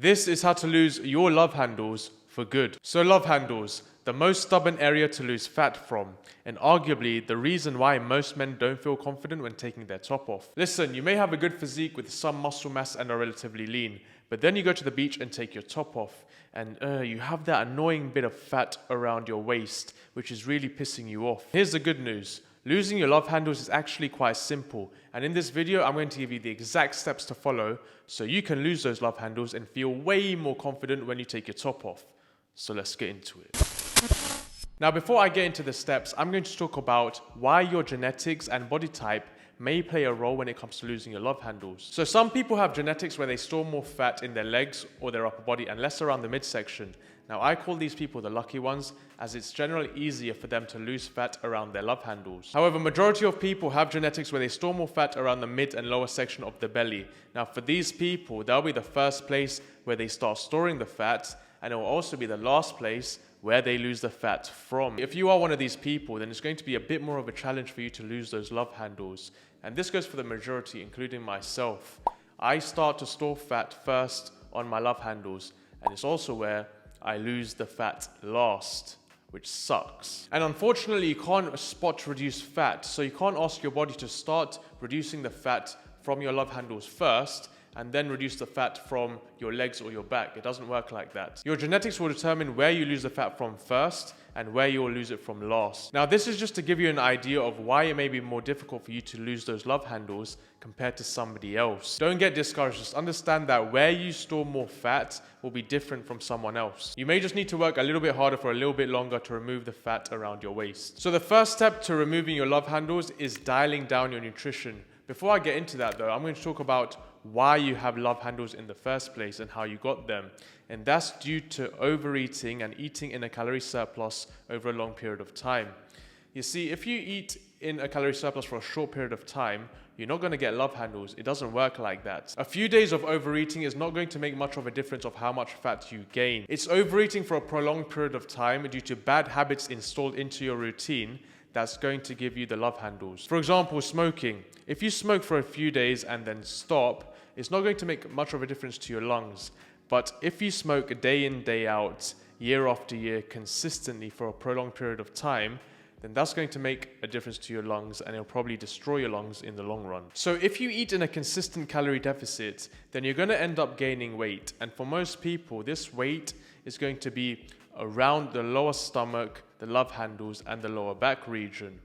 This is how to lose your love handles for good. So love handles, the most stubborn area to lose fat from, and arguably the reason why most men don't feel confident when taking their top off. Listen, you may have a good physique with some muscle mass and are relatively lean, but then you go to the beach and take your top off, and you have that annoying bit of fat around your waist, which is really pissing you off. Here's the good news. Losing your love handles is actually quite simple, and in this video I'm going to give you the exact steps to follow so you can lose those love handles and feel way more confident when you take your top off. So let's get into it. Now before I get into the steps, I'm going to talk about why your genetics and body type may play a role when it comes to losing your love handles. So some people have genetics where they store more fat in their legs or their upper body and less around the midsection. Now I call these people the lucky ones, as it's generally easier for them to lose fat around their love handles. However, majority of people have genetics where they store more fat around the mid and lower section of the belly. Now for these people, that'll be the first place where they start storing the fat, and it will also be the last place where they lose the fat from. If you are one of these people, then it's going to be a bit more of a challenge for you to lose those love handles. And this goes for the majority, including myself. I start to store fat first on my love handles, and it's also where I lose the fat last, which sucks. And unfortunately, you can't spot reduce fat, so you can't ask your body to start reducing the fat from your love handles first and then reduce the fat from your legs or your back. It doesn't work like that. Your genetics will determine where you lose the fat from first and where you will lose it from last. Now, this is just to give you an idea of why it may be more difficult for you to lose those love handles compared to somebody else. Don't get discouraged. Just understand that where you store more fat will be different from someone else. You may just need to work a little bit harder for a little bit longer to remove the fat around your waist. So the first step to removing your love handles is dialing down your nutrition. Before I get into that though, I'm going to talk about why you have love handles in the first place and how you got them. And that's due to overeating and eating in a calorie surplus over a long period of time. You see, if you eat in a calorie surplus for a short period of time, you're not going to get love handles. It doesn't work like that. A few days of overeating is not going to make much of a difference of how much fat you gain. It's overeating for a prolonged period of time due to bad habits installed into your routine that's going to give you the love handles. For example, smoking. If you smoke for a few days and then stop, it's not going to make much of a difference to your lungs. But if you smoke day in, day out, year after year, consistently for a prolonged period of time, then that's going to make a difference to your lungs, and it'll probably destroy your lungs in the long run. So if you eat in a consistent calorie deficit, then you're going to end up gaining weight. And for most people, this weight is going to be around the lower stomach, the love handles, and the lower back region.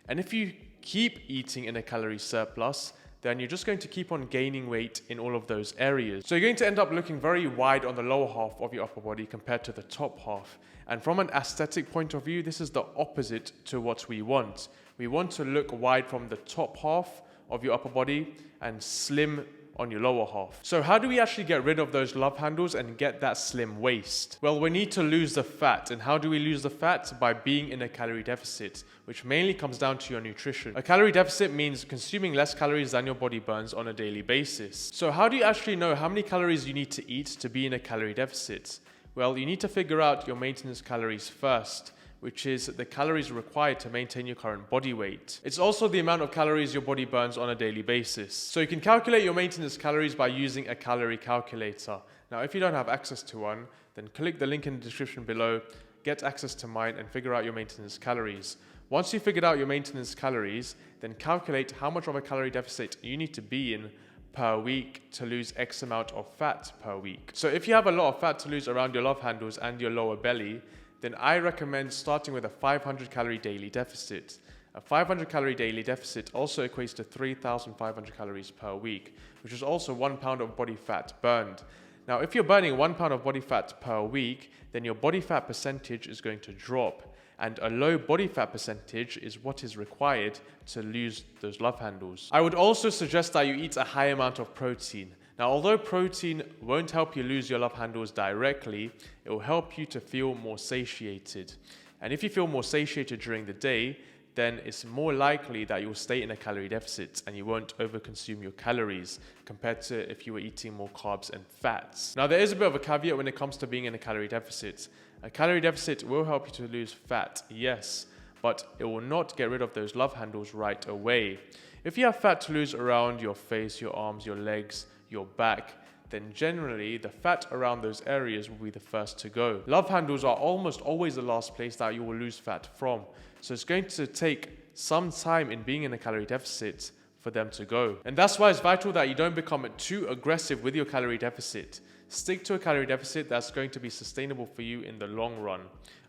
And if you keep eating in a calorie surplus, then you're just going to keep on gaining weight in all of those areas. So you're going to end up looking very wide on the lower half of your upper body compared to the top half. And from an aesthetic point of view, this is the opposite to what we want. We want to look wide from the top half of your upper body and slim on your lower half. So how do we actually get rid of those love handles and get that slim waist? Well, we need to lose the fat. And how do we lose the fat? By being in a calorie deficit, which mainly comes down to your nutrition. A calorie deficit means consuming less calories than your body burns on a daily basis. So how do you actually know how many calories you need to eat to be in a calorie deficit? Well, you need to figure out your maintenance calories first, which is the calories required to maintain your current body weight. It's also the amount of calories your body burns on a daily basis. So you can calculate your maintenance calories by using a calorie calculator. Now, if you don't have access to one, then click the link in the description below, get access to mine, and figure out your maintenance calories. Once you've figured out your maintenance calories, then calculate how much of a calorie deficit you need to be in per week to lose X amount of fat per week. So if you have a lot of fat to lose around your love handles and your lower belly, then I recommend starting with a 500 calorie daily deficit. A 500 calorie daily deficit also equates to 3,500 calories per week, which is also 1 pound of body fat burned. Now, if you're burning 1 pound of body fat per week, then your body fat percentage is going to drop. And a low body fat percentage is what is required to lose those love handles. I would also suggest that you eat a high amount of protein. Now, although protein won't help you lose your love handles directly, it will help you to feel more satiated. And if you feel more satiated during the day, then it's more likely that you'll stay in a calorie deficit and you won't overconsume your calories compared to if you were eating more carbs and fats. Now, there is a bit of a caveat when it comes to being in a calorie deficit. A calorie deficit will help you to lose fat, yes, but it will not get rid of those love handles right away. If you have fat to lose around your face, your arms, your legs, your back, then generally the fat around those areas will be the first to go. Love handles are almost always the last place that you will lose fat from. So it's going to take some time in being in a calorie deficit for them to go. And that's why it's vital that you don't become too aggressive with your calorie deficit. Stick to a calorie deficit that's going to be sustainable for you in the long run.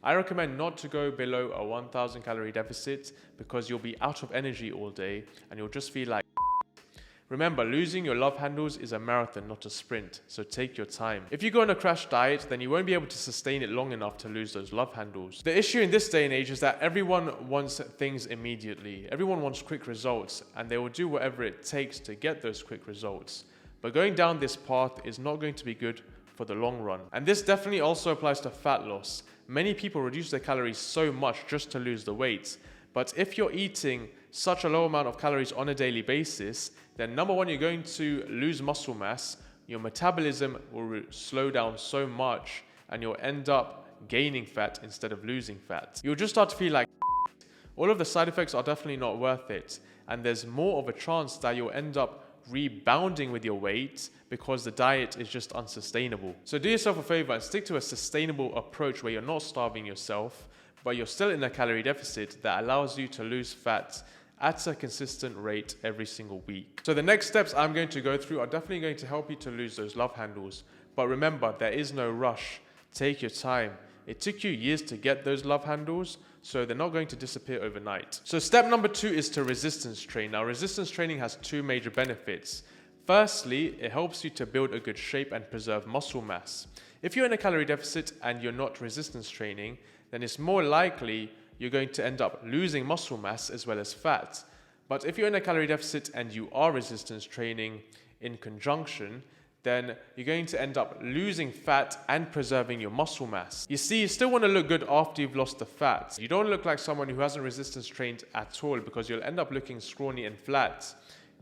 I recommend not to go below a 1000 calorie deficit because you'll be out of energy all day and you'll just feel like Remember, losing your love handles is a marathon, not a sprint, so take your time. If you go on a crash diet, then you won't be able to sustain it long enough to lose those love handles. The issue in this day and age is that everyone wants things immediately. Everyone wants quick results, and they will do whatever it takes to get those quick results. But going down this path is not going to be good for the long run. And this definitely also applies to fat loss. Many people reduce their calories so much just to lose the weight. But if you're eating such a low amount of calories on a daily basis, then number one, you're going to lose muscle mass, your metabolism will slow down so much, and you'll end up gaining fat instead of losing fat. You'll just start to feel like all of the side effects are definitely not worth it, and there's more of a chance that you'll end up rebounding with your weight because the diet is just unsustainable. So do yourself a favor and stick to a sustainable approach where you're not starving yourself, but you're still in a calorie deficit that allows you to lose fat at a consistent rate every single week. So the next steps I'm going to go through are definitely going to help you to lose those love handles. But remember, there is no rush. Take your time. It took you years to get those love handles, so they're not going to disappear overnight. So step number 2 is to resistance train. Now, resistance training has 2 major benefits. Firstly, it helps you to build a good shape and preserve muscle mass. If you're in a calorie deficit and you're not resistance training, then it's more likely you're going to end up losing muscle mass as well as fat. But if you're in a calorie deficit and you are resistance training in conjunction, then you're going to end up losing fat and preserving your muscle mass. You see, you still want to look good after you've lost the fat. You don't look like someone who hasn't resistance trained at all because you'll end up looking scrawny and flat.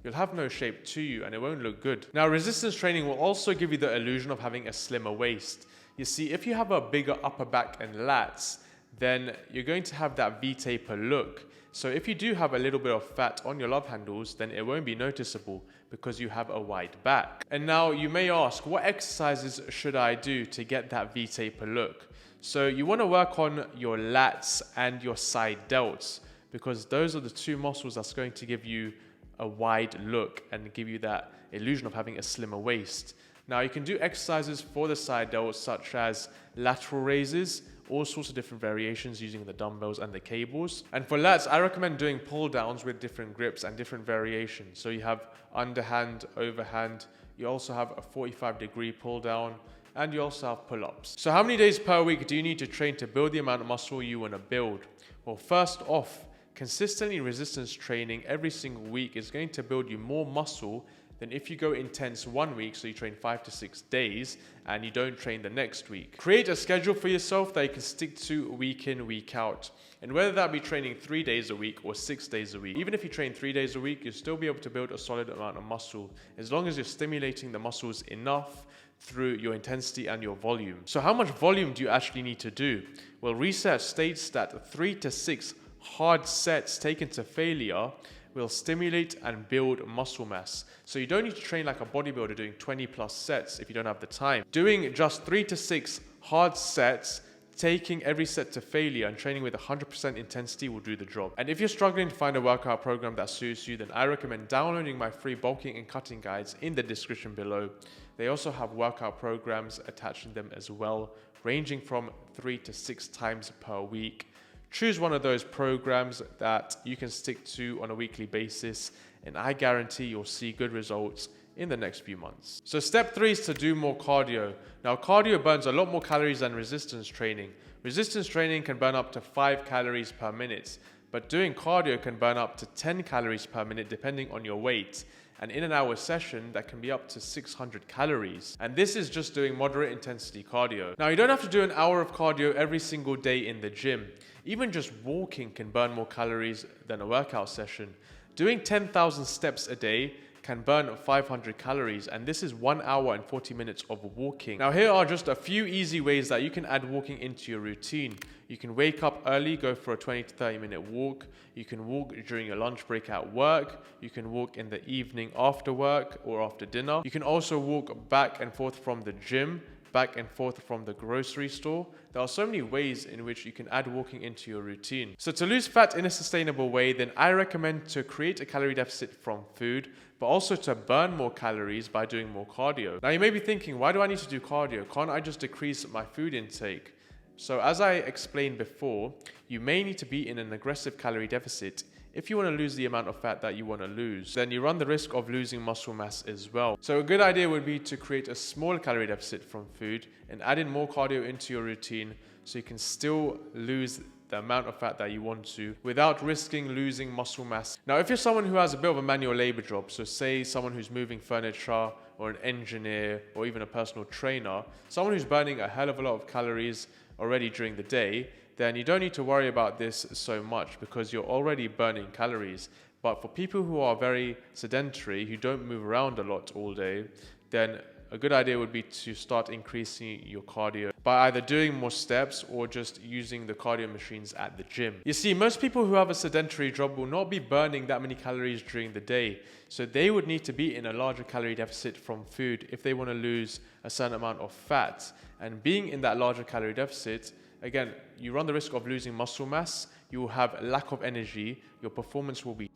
You'll have no shape to you and it won't look good. Now, resistance training will also give you the illusion of having a slimmer waist. You see, if you have a bigger upper back and lats, then you're going to have that V-taper look. So if you do have a little bit of fat on your love handles, then it won't be noticeable because you have a wide back. And now you may ask, what exercises should I do to get that V-taper look? So you want to work on your lats and your side delts because those are the 2 muscles that's going to give you a wide look and give you that illusion of having a slimmer waist. Now you can do exercises for the side delts such as lateral raises, all sorts of different variations using the dumbbells and the cables. And for lats, I recommend doing pull downs with different grips and different variations. So you have underhand, overhand, you also have a 45-degree pull down, and you also have pull-ups. So how many days per week do you need to train to build the amount of muscle you want to build? Well, first off, consistently resistance training every single week is going to build you more muscle than if you go intense 1 week, so you train 5 to 6 days, and you don't train the next week. Create a schedule for yourself that you can stick to week in, week out. And whether that be training 3 days a week or 6 days a week, even if you train 3 days a week, you'll still be able to build a solid amount of muscle, as long as you're stimulating the muscles enough through your intensity and your volume. So how much volume do you actually need to do? Well, research states that 3 to 6 hard sets taken to failure will stimulate and build muscle mass. So you don't need to train like a bodybuilder doing 20 plus sets if you don't have the time. Doing just 3 to 6 hard sets, taking every set to failure and training with 100% intensity will do the job. And if you're struggling to find a workout program that suits you, then I recommend downloading my free bulking and cutting guides in the description below. They also have workout programs attached to them as well, ranging from 3 to 6 times per week. Choose one of those programs that you can stick to on a weekly basis, and I guarantee you'll see good results in the next few months. So step 3 is to do more cardio. Now, cardio burns a lot more calories than resistance training. Resistance training can burn up to 5 calories per minute, but doing cardio can burn up to 10 calories per minute depending on your weight. And in an hour session, that can be up to 600 calories. And this is just doing moderate intensity cardio. Now, you don't have to do an hour of cardio every single day in the gym. Even just walking can burn more calories than a workout session. Doing 10,000 steps a day can burn 500 calories, and this is 1 hour and 40 minutes of walking. Now here are just a few easy ways that you can add walking into your routine. You can wake up early, go for a 20 to 30 minute walk. You can walk during your lunch break at work. You can walk in the evening after work or after dinner. You can also walk back and forth from the gym, back and forth from the grocery store. There are so many ways in which you can add walking into your routine. So to lose fat in a sustainable way, then I recommend to create a calorie deficit from food, but also to burn more calories by doing more cardio. Now you may be thinking, why do I need to do cardio? Can't I just decrease my food intake? So as I explained before, you may need to be in an aggressive calorie deficit if you want to lose the amount of fat that you want to lose. Then you run the risk of losing muscle mass as well. So a good idea would be to create a small calorie deficit from food and add in more cardio into your routine so you can still lose the amount of fat that you want to without risking losing muscle mass. Now, if you're someone who has a bit of a manual labor job, so say someone who's moving furniture or an engineer or even a personal trainer, someone who's burning a hell of a lot of calories already during the day, then you don't need to worry about this so much because you're already burning calories. But for people who are very sedentary, who don't move around a lot all day, then a good idea would be to start increasing your cardio by either doing more steps or just using the cardio machines at the gym. You see, most people who have a sedentary job will not be burning that many calories during the day. So they would need to be in a larger calorie deficit from food if they want to lose a certain amount of fat. And being in that larger calorie deficit, again, you run the risk of losing muscle mass, you will have a lack of energy, your performance will be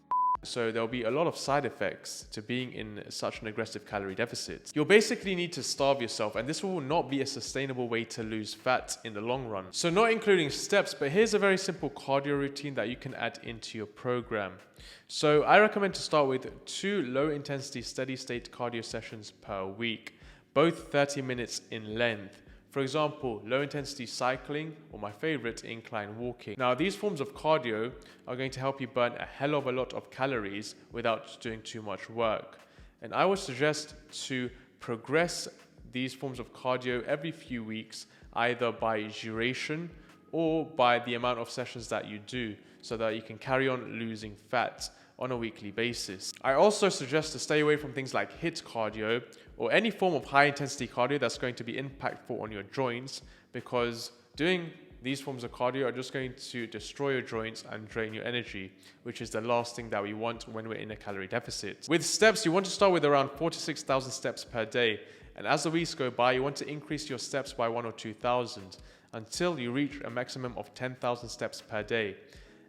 so there'll be a lot of side effects to being in such an aggressive calorie deficit. You'll basically need to starve yourself, and this will not be a sustainable way to lose fat in the long run. So not including steps, but here's a very simple cardio routine that you can add into your program. So I recommend to start with 2 low intensity steady state cardio sessions per week, both 30 minutes in length. For example, low intensity cycling or my favorite, incline walking. Now these forms of cardio are going to help you burn a hell of a lot of calories without doing too much work. And I would suggest to progress these forms of cardio every few weeks, either by duration or by the amount of sessions that you do, so that you can carry on losing fat on a weekly basis. I also suggest to stay away from things like HIIT cardio or any form of high intensity cardio that's going to be impactful on your joints, because doing these forms of cardio are just going to destroy your joints and drain your energy, which is the last thing that we want when we're in a calorie deficit. With steps, you want to start with around 4,000 to 6,000 steps per day. And as the weeks go by, you want to increase your steps by 1,000 or 2,000 until you reach a maximum of 10,000 steps per day.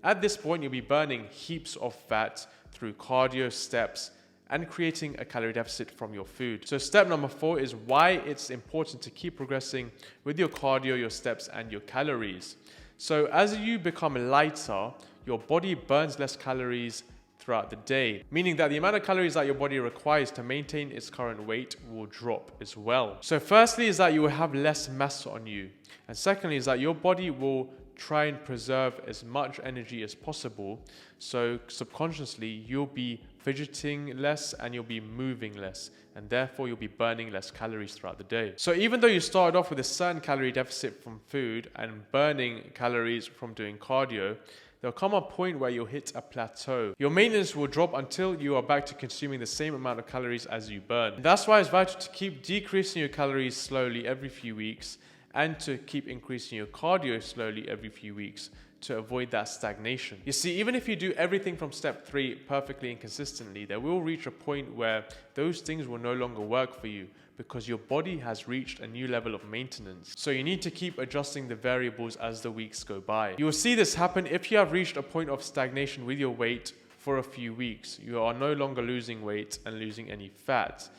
At this point, you'll be burning heaps of fat through cardio, steps, and creating a calorie deficit from your food. So step number 4 is why it's important to keep progressing with your cardio, your steps, and your calories. So as you become lighter, your body burns less calories throughout the day, meaning that the amount of calories that your body requires to maintain its current weight will drop as well. So firstly is that you will have less mass on you. And secondly is that your body will try and preserve as much energy as possible. So subconsciously, you'll be fidgeting less and you'll be moving less, and therefore you'll be burning less calories throughout the day. So even though you started off with a certain calorie deficit from food and burning calories from doing cardio, there'll come a point where you'll hit a plateau. Your maintenance will drop until you are back to consuming the same amount of calories as you burn. And that's why it's vital to keep decreasing your calories slowly every few weeks and to keep increasing your cardio slowly every few weeks to avoid that stagnation. You see, even if you do everything from step 3 perfectly and consistently, there will reach a point where those things will no longer work for you because your body has reached a new level of maintenance. So you need to keep adjusting the variables as the weeks go by. You will see this happen if you have reached a point of stagnation with your weight for a few weeks. You are no longer losing weight and losing any fat.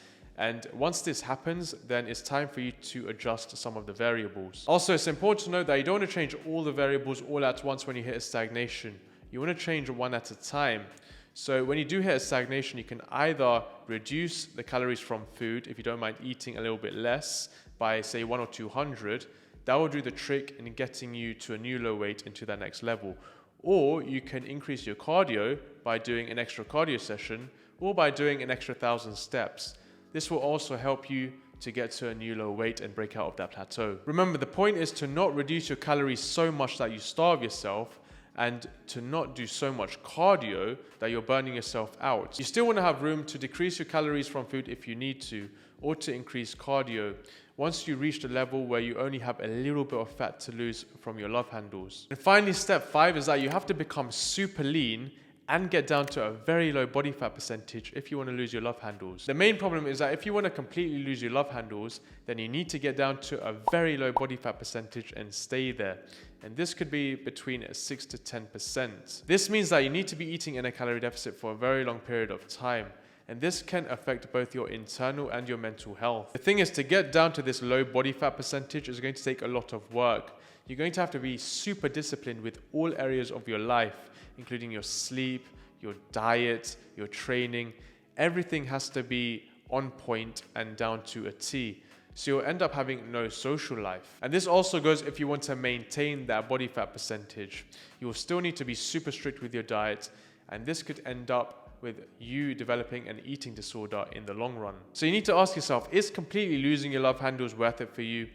And once this happens, then it's time for you to adjust some of the variables. Also, it's important to note that you don't want to change all the variables all at once when you hit a stagnation. You want to change one at a time. So when you do hit a stagnation, you can either reduce the calories from food if you don't mind eating a little bit less by say 100 or 200. That will do the trick in getting you to a new low weight into that next level. Or you can increase your cardio by doing an extra cardio session or by doing an extra 1,000 steps. This will also help you to get to a new low weight and break out of that plateau. Remember, the point is to not reduce your calories so much that you starve yourself, and to not do so much cardio that you're burning yourself out. You still want to have room to decrease your calories from food if you need to, or to increase cardio once you reach the level where you only have a little bit of fat to lose from your love handles. And finally, step 5 is that you have to become super lean and get down to a very low body fat percentage if you want to lose your love handles. The main problem is that if you want to completely lose your love handles, then you need to get down to a very low body fat percentage and stay there. And this could be between 6 to 10%. This means that you need to be eating in a calorie deficit for a very long period of time. And this can affect both your internal and your mental health. The thing is, to get down to this low body fat percentage is going to take a lot of work. You're going to have to be super disciplined with all areas of your life, including your sleep, your diet, your training. Everything has to be on point and down to a T. So you'll end up having no social life. And this also goes if you want to maintain that body fat percentage. You will still need to be super strict with your diet, and this could end up with you developing an eating disorder in the long run. So you need to ask yourself, is completely losing your love handles worth it for you?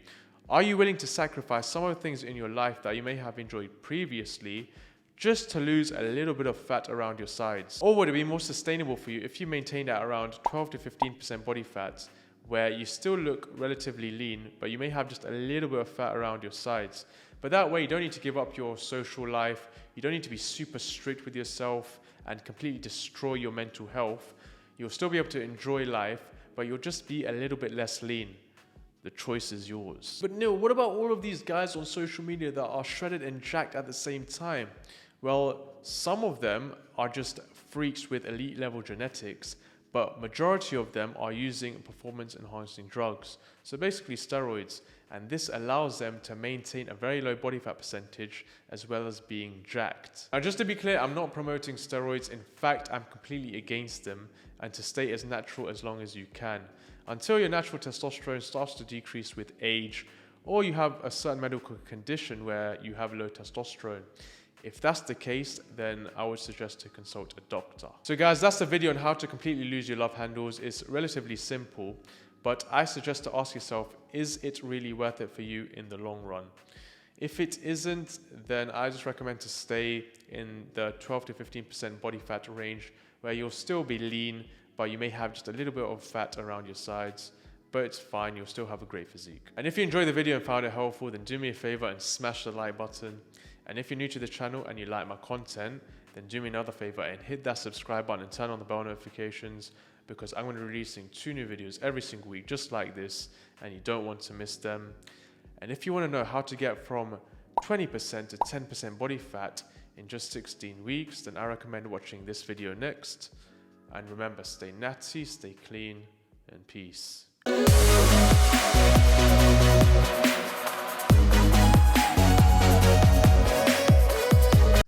Are you willing to sacrifice some of the things in your life that you may have enjoyed previously just to lose a little bit of fat around your sides? Or would it be more sustainable for you if you maintained at around 12 to 15% body fat, where you still look relatively lean, but you may have just a little bit of fat around your sides? But that way, you don't need to give up your social life. You don't need to be super strict with yourself and completely destroy your mental health. You'll still be able to enjoy life, but you'll just be a little bit less lean. The choice is yours. But Neil, what about all of these guys on social media that are shredded and jacked at the same time? Well, some of them are just freaks with elite level genetics, but majority of them are using performance enhancing drugs. So basically steroids. And this allows them to maintain a very low body fat percentage as well as being jacked. Now, just to be clear, I'm not promoting steroids. In fact, I'm completely against them, and to stay as natural as long as you can, until your natural testosterone starts to decrease with age, or you have a certain medical condition where you have low testosterone. If that's the case, then I would suggest to consult a doctor. So guys, that's the video on how to completely lose your love handles. It's relatively simple, but I suggest to ask yourself, is it really worth it for you in the long run? If it isn't, then I just recommend to stay in the 12 to 15% body fat range, where you'll still be lean, but you may have just a little bit of fat around your sides, but it's fine, you'll still have a great physique. And if you enjoyed the video and found it helpful, then do me a favor and smash the like button. And if you're new to the channel and you like my content, then do me another favor and hit that subscribe button and turn on the bell notifications, because I'm going to be releasing 2 new videos every single week just like this, and you don't want to miss them. And if you want to know how to get from 20% to 10% body fat in just 16 weeks, then I recommend watching this video next. And remember, stay natty, stay clean, and peace.